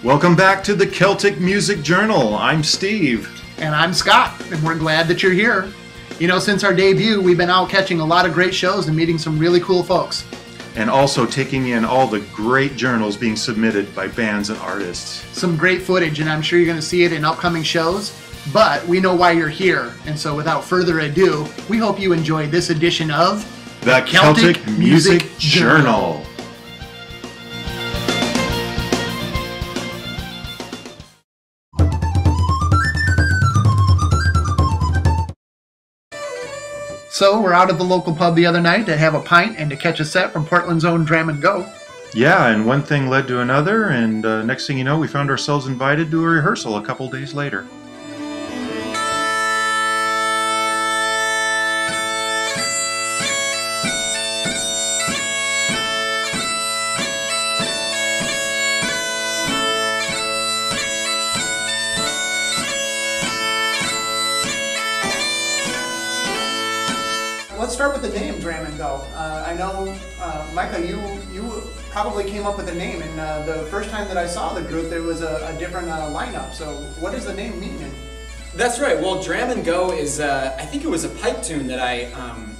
Welcome back to the Celtic Music Journal. I'm Steve. And I'm Scott, and we're glad that you're here. You know, since our debut, we've been out catching a lot of great shows and meeting some really cool folks. And also taking in all the great journals being submitted by bands and artists. Some great footage, and I'm sure you're going to see it in upcoming shows. But we know why you're here, and so without further ado, we hope you enjoy this edition of the Celtic Music Journal. So we're out at the local pub the other night to have a pint and to catch a set from Portland's own Dram and Go. Yeah, and one thing led to another, and next thing you know, we found ourselves invited to a rehearsal a couple days later. Let's start with the name, Dram and Go. I know, Micah, you probably came up with the name, and the first time that I saw the group, there was a different lineup. So what does the name mean? That's right. Well, Dram and Go is, I think it was a pipe tune that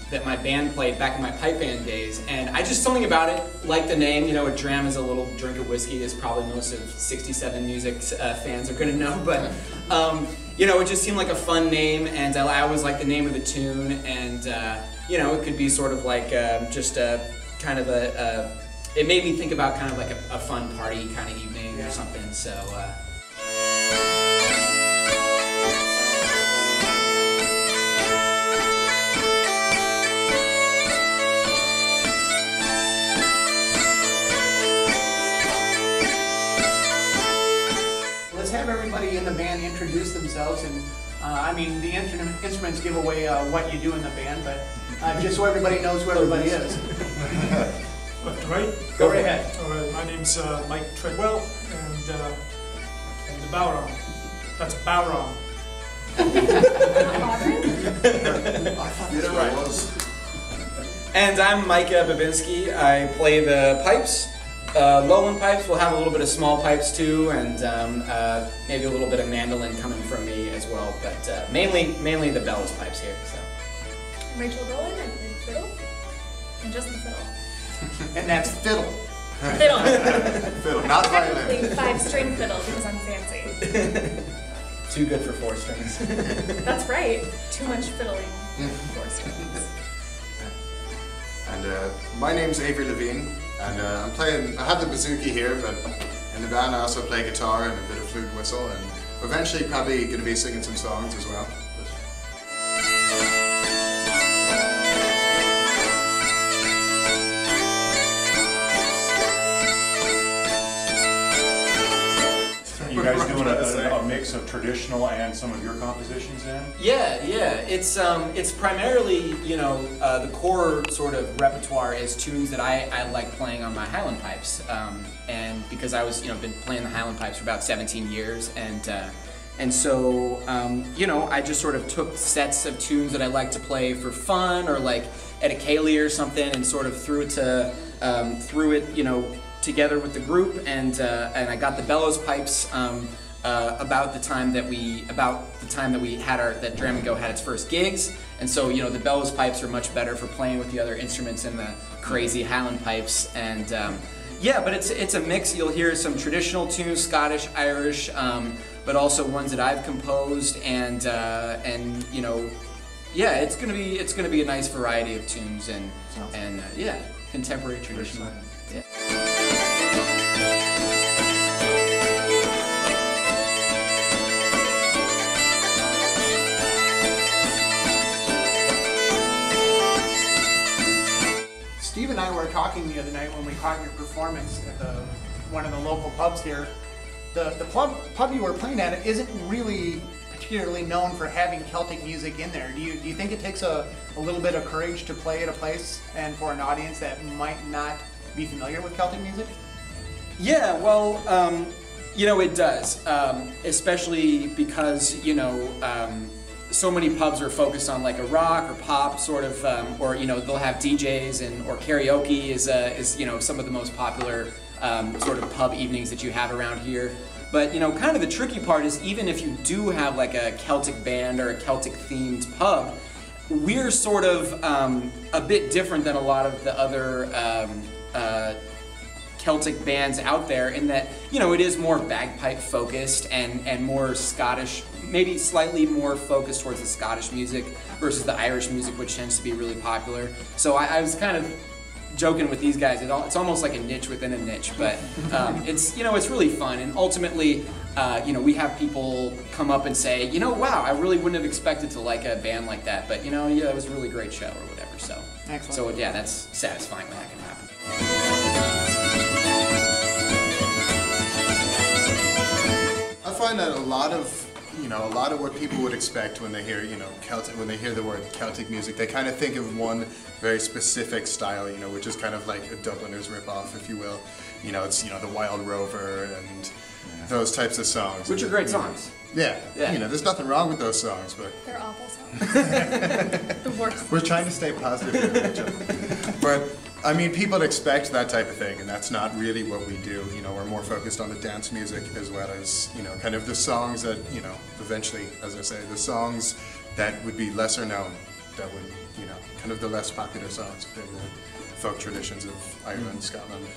that my band played back in my pipe band days, and I just, something about it, like the name, you know, a dram is a little drink of whiskey, as probably most of 67 Music fans are going to know, but, you know, it just seemed like a fun name, and I always liked the name of the tune, and, you know, it could be sort of like just a kind of it made me think about kind of like a fun party kind of evening or something, so. Let's have everybody in the band introduce themselves, and I mean, the instruments give away what you do in the band, but just so everybody knows who everybody is. Left to right? Go right ahead. All right, my name's Mike Treadwell, and the Bowron. That's Bowron. And I'm Micah Babinski. I play the pipes. Lowland pipes. We'll have a little bit of small pipes too, and maybe a little bit of mandolin coming from me as well. But mainly the bellows pipes here. So. I'm Rachel Dolan. I play the fiddle, and just the fiddle. And that's fiddle. Fiddle. Fiddle, not violin. Technically 5-string fiddle because I'm fancy. Too good for 4 strings. That's right. Too much fiddling. 4 strings. And my name's Avery Levine, and I have the bouzouki here, but in the band I also play guitar and a bit of flute and whistle, and eventually probably going to be singing some songs as well. You guys doing a mix of traditional and some of your compositions then? Yeah. It's primarily, you know, the core sort of repertoire is tunes that I like playing on my Highland pipes, and because I was, you know, been playing the Highland pipes for about 17 years, and so, you know, I just sort of took sets of tunes that I like to play for fun, or like at a ceilidh or something, and sort of threw it, you know, together with the group, and I got the bellows pipes about the time that we had that Dram and Go had its first gigs, and so, you know, the bellows pipes are much better for playing with the other instruments in the crazy Highland pipes, and yeah, but it's a mix. You'll hear some traditional tunes, Scottish, Irish, but also ones that I've composed, and you know, yeah, it's gonna be a nice variety of tunes, and yeah, contemporary, traditional. Yeah. Steve and I were talking the other night when we caught your performance at one of the local pubs here. The pub you were playing at isn't really particularly known for having Celtic music in there. Do you think it takes a little bit of courage to play at a place and for an audience that might not be familiar with Celtic music? Yeah, well, you know, it does, especially because, you know, so many pubs are focused on like a rock or pop sort of, or you know, they'll have DJs or karaoke is you know, some of the most popular sort of pub evenings that you have around here. But you know, kind of the tricky part is even if you do have like a Celtic band or a Celtic themed pub, we're sort of a bit different than a lot of the other Celtic bands out there in that, you know, it is more bagpipe focused and more Scottish, maybe slightly more focused towards the Scottish music versus the Irish music, which tends to be really popular. So I was kind of joking with these guys, it's almost like a niche within a niche, but it's, you know, it's really fun, and ultimately, you know, we have people come up and say, you know, wow, I really wouldn't have expected to like a band like that, but you know, yeah, it was a really great show or whatever, so. Excellent. So yeah, that's satisfying when that can happen. I find that a lot of what people would expect when they hear, you know, Celtic, when they hear the word Celtic music, they kind of think of one very specific style, you know, which is kind of like a Dubliners ripoff, if you will. You know, it's, you know, the Wild Rover and those types of songs. Which are great songs. Yeah. You know, there's nothing wrong with those songs, but... They're awful songs. The worst. We're trying to stay positive here, but, I mean, people expect that type of thing, and that's not really what we do. You know, we're more focused on the dance music as well as, you know, kind of the songs that, you know, eventually, as I say, the songs that would be lesser known, that would, you know, kind of the less popular songs in the folk traditions of Ireland, Scotland.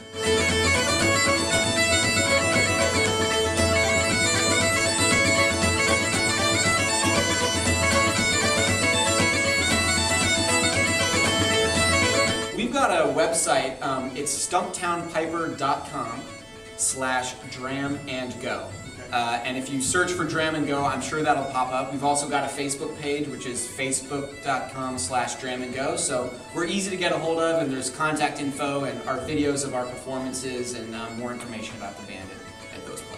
We've got a website, it's stumptownpiper.com/dramandgo. And if you search for Dram and Go, I'm sure that'll pop up. We've also got a Facebook page, which is facebook.com/dramandgo. So we're easy to get a hold of, and there's contact info and our videos of our performances and more information about the band at those places.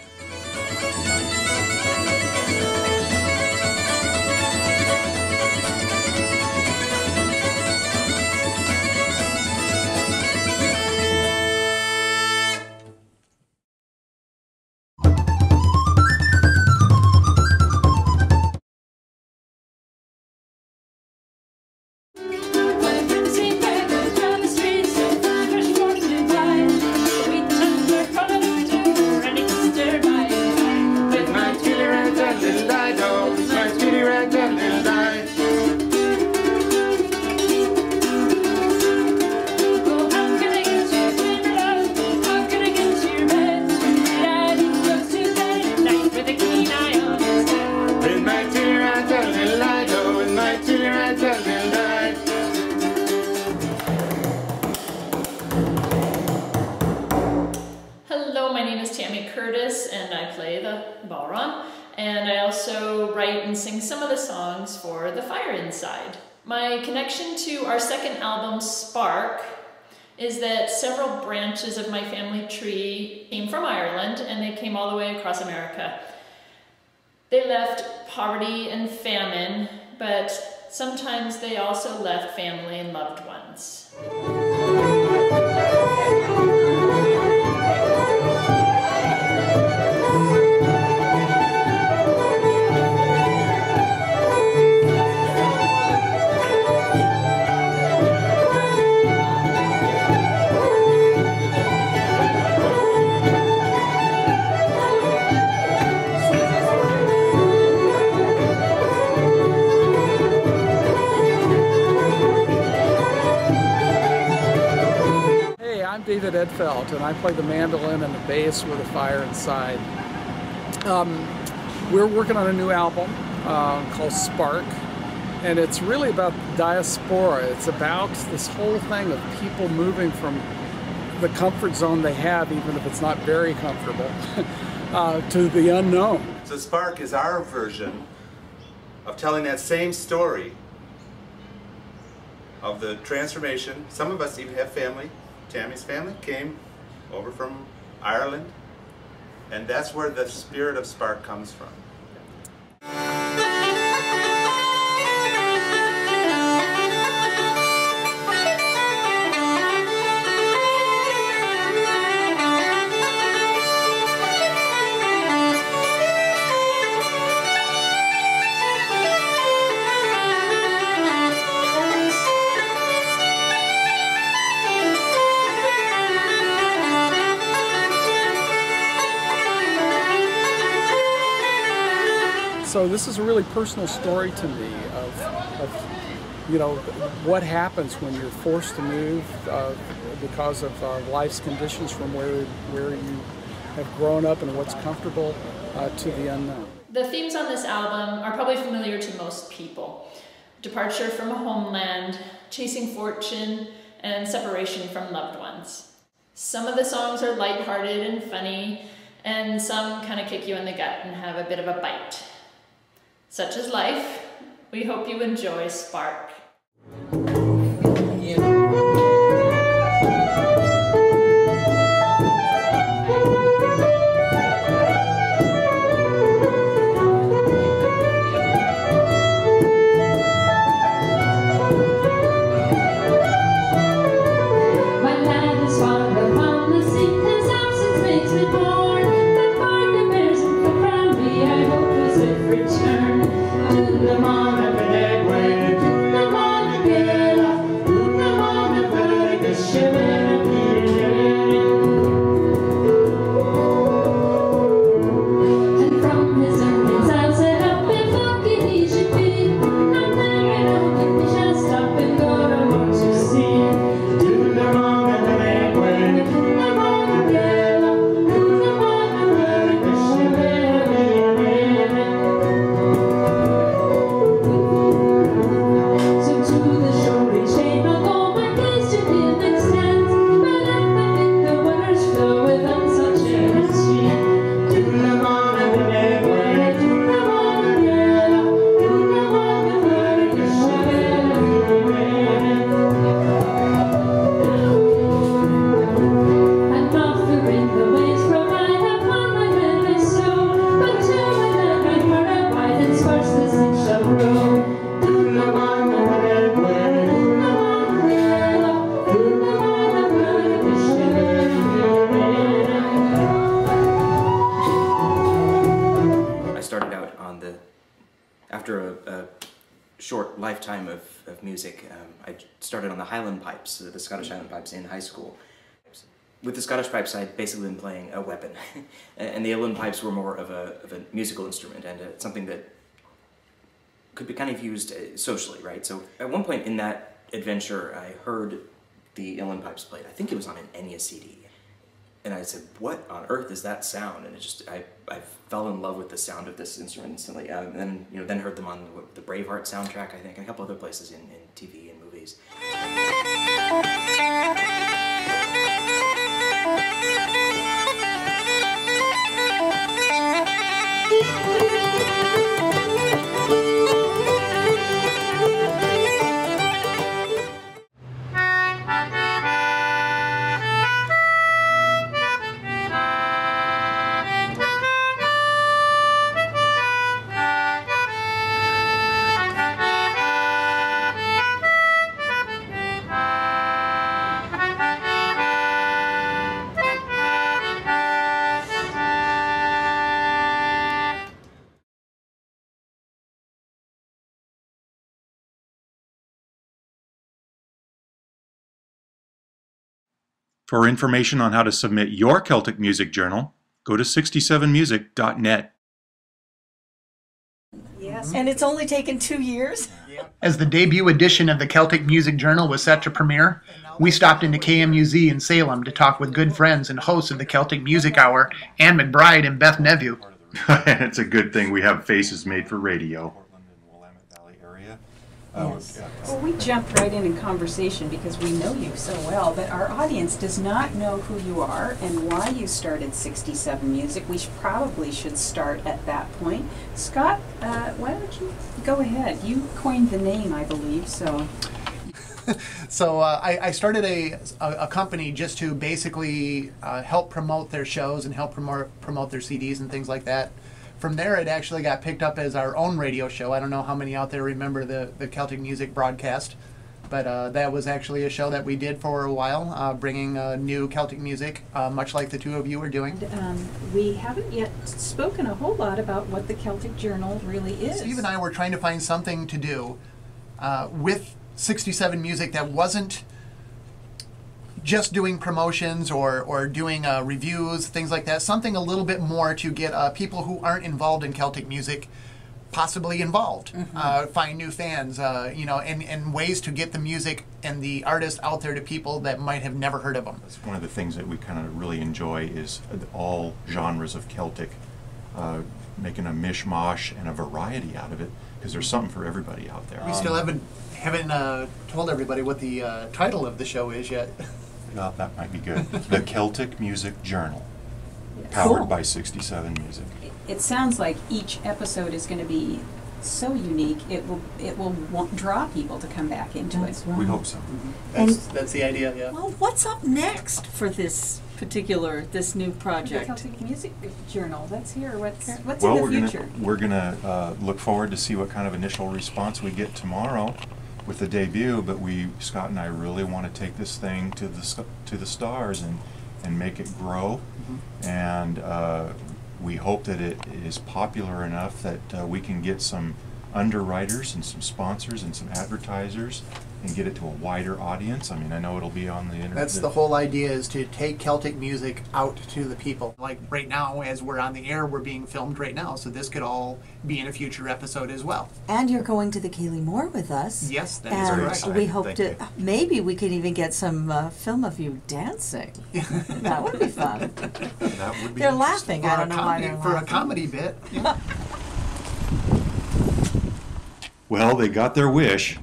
And I play the ballroom, and I also write and sing some of the songs for The Fire Inside. My connection to our second album, Spark, is that several branches of my family tree came from Ireland, and they came all the way across America. They left poverty and famine, but sometimes they also left family and loved ones. I'm David Edfeld, and I play the mandolin and the bass with The Fire Inside. We're working on a new album called Spark, and it's really about diaspora. It's about this whole thing of people moving from the comfort zone they have, even if it's not very comfortable, to the unknown. So Spark is our version of telling that same story of the transformation. Some of us even have family. Tammy's family came over from Ireland, and that's where the spirit of Spark comes from. So this is a really personal story to me of you know, what happens when you're forced to move because of life's conditions from where you have grown up and what's comfortable to the unknown. The themes on this album are probably familiar to most people. Departure from a homeland, chasing fortune, and separation from loved ones. Some of the songs are lighthearted and funny, and some kind of kick you in the gut and have a bit of a bite. Such is life. We hope you enjoy Spark. After a short lifetime of music, I started on the Highland pipes, the Scottish Highland pipes in high school. With the Scottish pipes, I'd basically been playing a weapon, and the Highland pipes were more of a musical instrument and something that could be kind of used socially, right? So at one point in that adventure, I heard the Highland pipes played. I think it was on an Enya CD. And I said, what on earth is that sound? And it just, I fell in love with the sound of this instrument instantly. And then, then heard them on the Braveheart soundtrack, I think, and a couple other places in TV and movies. For information on how to submit your Celtic Music Journal, go to 67music.net. Yes, and it's only taken 2 years. As the debut edition of the Celtic Music Journal was set to premiere, we stopped into KMUZ in Salem to talk with good friends and hosts of the Celtic Music Hour, Ann McBride and Beth Nevu. It's a good thing we have faces made for radio. Yes. Well, we jumped right in conversation because we know you so well, but our audience does not know who you are and why you started 67 Music. We probably should start at that point. Scott, why don't you go ahead? You coined the name, I believe, so... So I started a company just to basically help promote their shows and help promote their CDs and things like that. From there, it actually got picked up as our own radio show. I don't know how many out there remember the Celtic Music broadcast, but that was actually a show that we did for a while, bringing new Celtic music, much like the two of you are doing. We haven't yet spoken a whole lot about what the Celtic Journal really is. Steve and I were trying to find something to do with 67 Music that wasn't just doing promotions or doing reviews, things like that. Something a little bit more to get people who aren't involved in Celtic music possibly involved, find new fans, you know, and ways to get the music and the artists out there to people that might have never heard of them. That's one of the things that we kind of really enjoy is all genres of Celtic, making a mishmash and a variety out of it, because there's something for everybody out there. We still haven't told everybody what the title of the show is yet. Well, that might be good. The Celtic Music Journal, powered by 67 Music. It sounds like each episode is going to be so unique. It will draw people to come back into it. We hope so. That's the idea. Yeah. Well, what's up next for this new The project? Celtic Music Journal. Let's hear what's Well, in the future. we're gonna look forward to see what kind of initial response we get tomorrow with the debut. But Scott and I really want to take this thing to the stars and make it grow. And we hope that it is popular enough that we can get some underwriters and some sponsors and some advertisers and get it to a wider audience. I mean, I know it'll be on the internet. That's the whole idea, is to take Celtic music out to the people. Like right now, as we're on the air, we're being filmed right now, so this could all be in a future episode as well. And you're going to the Kaylee Moore with us. Yes, that is correct. And we hope maybe we could even get some film of you dancing. That would be fun. That would be They're laughing. I don't know why they're for laughing. a comedy bit. Yeah. Well, they got their wish.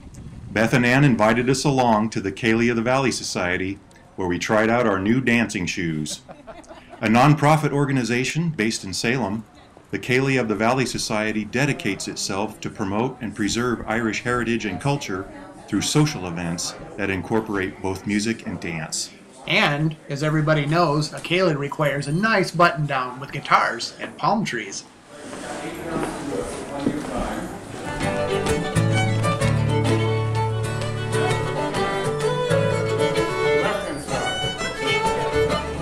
Beth and Ann invited us along to the Kaylee of the Valley Society, where we tried out our new dancing shoes. A nonprofit organization based in Salem, the Kaylee of the Valley Society dedicates itself to promote and preserve Irish heritage and culture through social events that incorporate both music and dance. And, as everybody knows, a Kaylee requires a nice button down with guitars and palm trees.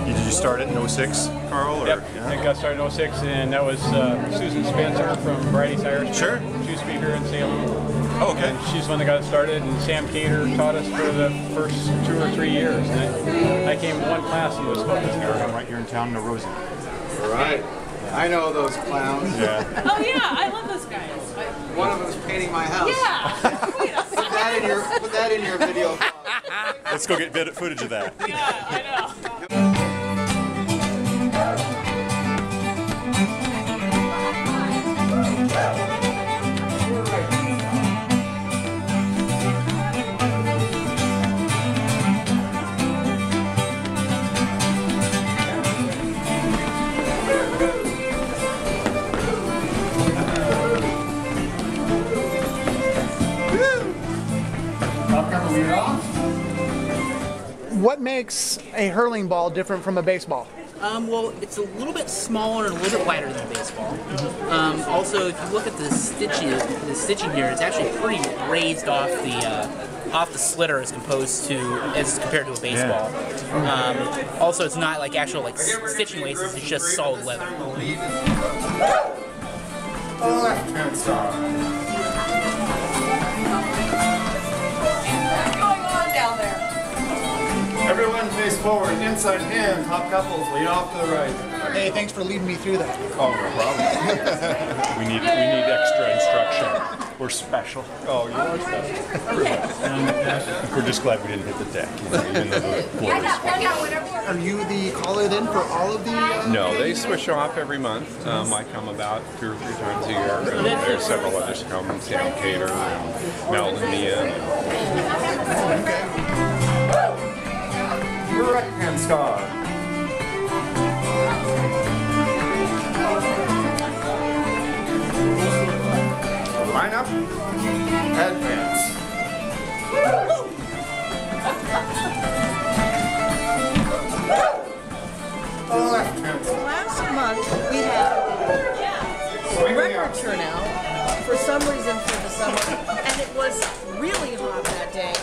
Did you start it in 06, Carl? Yep, I got started in 06, and that was Susan Spencer from Variety's Irish. Sure. She used to be here in Salem. Oh, okay. And she's the one that got it started, and Sam Cater taught us for the first 2 or 3 years. And I came one class and was hooked. I'm right here in town, Rosie. Right. I know those clowns. Yeah. Oh yeah, I love those guys. One of them's painting my house. Yeah. Wait a second. Put that in your video. Let's go get footage of that. Yeah, I know. What makes a hurling ball different from a baseball? Well, it's a little bit smaller and a little bit wider than a baseball. Also, if you look at the stitching here, it's actually pretty raised off the slitter as compared to a baseball. Also, it's not like actual stitching laces; it's just solid leather. Left-hand side. What's going on down there? Everyone face forward, inside hand, top couples, lead off to the right. Hey, thanks for leading me through that. Oh, no problem. We need extra instruction. We're special. Oh, you are special. We're just glad we didn't hit the deck, even though the floor is. Are you the caller then for all of the... No, they switch off every month. I come about 2 or 3 times a year, and there's several others come, Sam Cater and Mel and Mia. Your right-hand star. Line up, advance. Left-hand side. Last month we had record turnout for some reason for the summer, and it was really hot that day.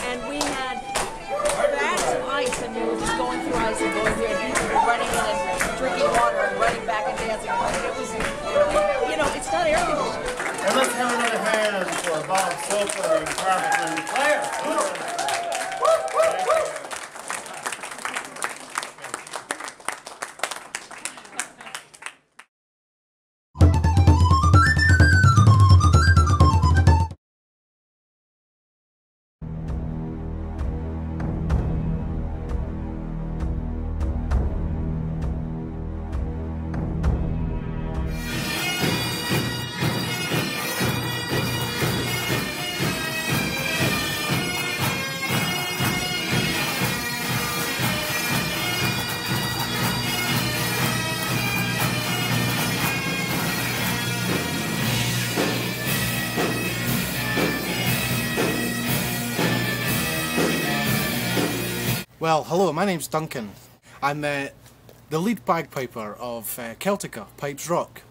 And we had bags of ice, and we were just going through ice and going through, and people were running in and drinking water and running back and dancing. And it was, it's not air conditioned. And let's have another hand for Bob Soper and Carmen Claire. Well, hello, my name's Duncan. I'm the lead bagpiper of Celtica, Pipes Rock.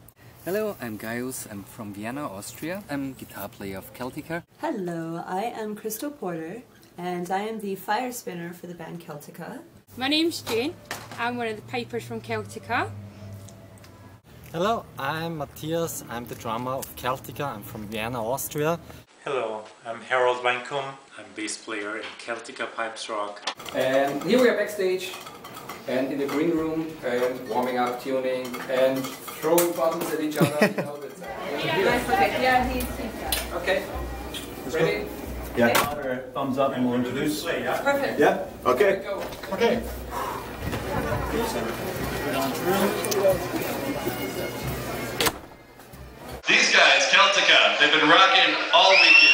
Hello, I'm Gaius. I'm from Vienna, Austria. I'm guitar player of Celtica. Hello, I am Crystal Porter, and I am the fire spinner for the band Celtica. My name's Jane. I'm one of the pipers from Celtica. Hello, I'm Matthias. I'm the drummer of Celtica. I'm from Vienna, Austria. Hello, I'm Harold Wankum. I'm bass player in Celtica Pipes Rock. And here we are backstage and in the green room and warming up, tuning and throwing buttons at each other. You know, okay. Ready? Yeah. Thumbs up and we'll introduce. Perfect. Yeah? Okay. Okay. These guys, Celtica, they've been rocking all weekend.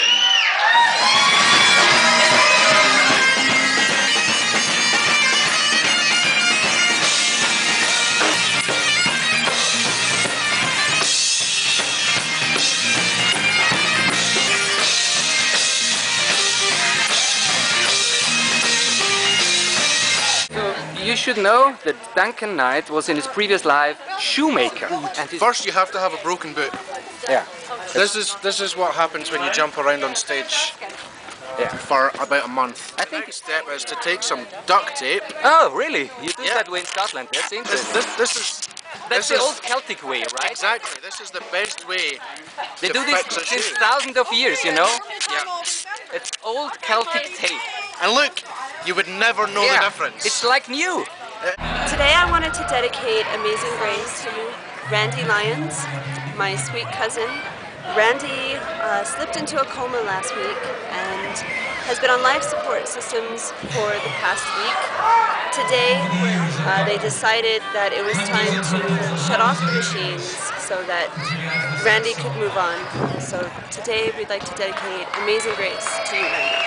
You should know that Duncan Knight was in his previous life shoemaker. And first you have to have a broken boot. Yeah. This is what happens when you jump around on stage for about a month. I think the step is to take some duct tape. Oh, really? You do that way in Scotland? That's interesting. That's the old Celtic way, right? Exactly. This is the best way. They to do this fix a since shoe. thousands of years, you know? Yeah. It's old Celtic tape. And look, you would never know the difference. It's like new. Today I wanted to dedicate Amazing Grace to Randy Lyons, my sweet cousin. Randy slipped into a coma last week and has been on life support systems for the past week. Today they decided that it was time to shut off the machines so that Randy could move on. So today we'd like to dedicate Amazing Grace to you, Randy.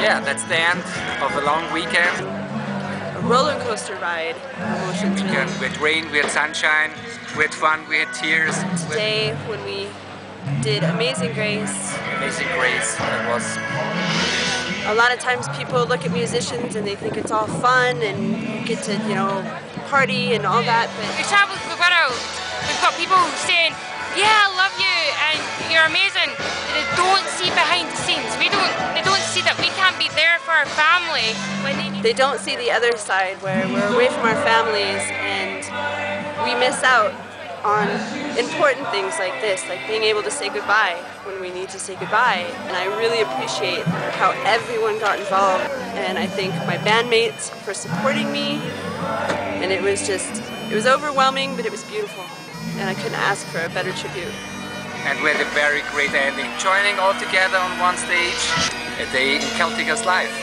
Yeah, that's the end of a long weekend. A roller coaster ride. Emotions. We had rain, we had sunshine, we had fun, we had tears. Today, when we did Amazing Grace. Amazing Grace, it was. A lot of times people look at musicians and they think it's all fun and you get to, you know, party and all that. But we traveled the world. We've got people saying, "Yeah, I love you and you're amazing." They don't see behind the scenes. They don't see that we can't be there for our family when they don't see the other side where we're away from our families and we miss out on important things like this, like being able to say goodbye when we need to say goodbye. And I really appreciate how everyone got involved, and I thank my bandmates for supporting me, and it was overwhelming, but it was beautiful, and I couldn't ask for a better tribute. And we had a very great ending, joining all together on one stage, a day in Celtic's life.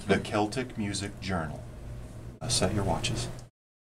The Celtic Music Journal. Set your watches.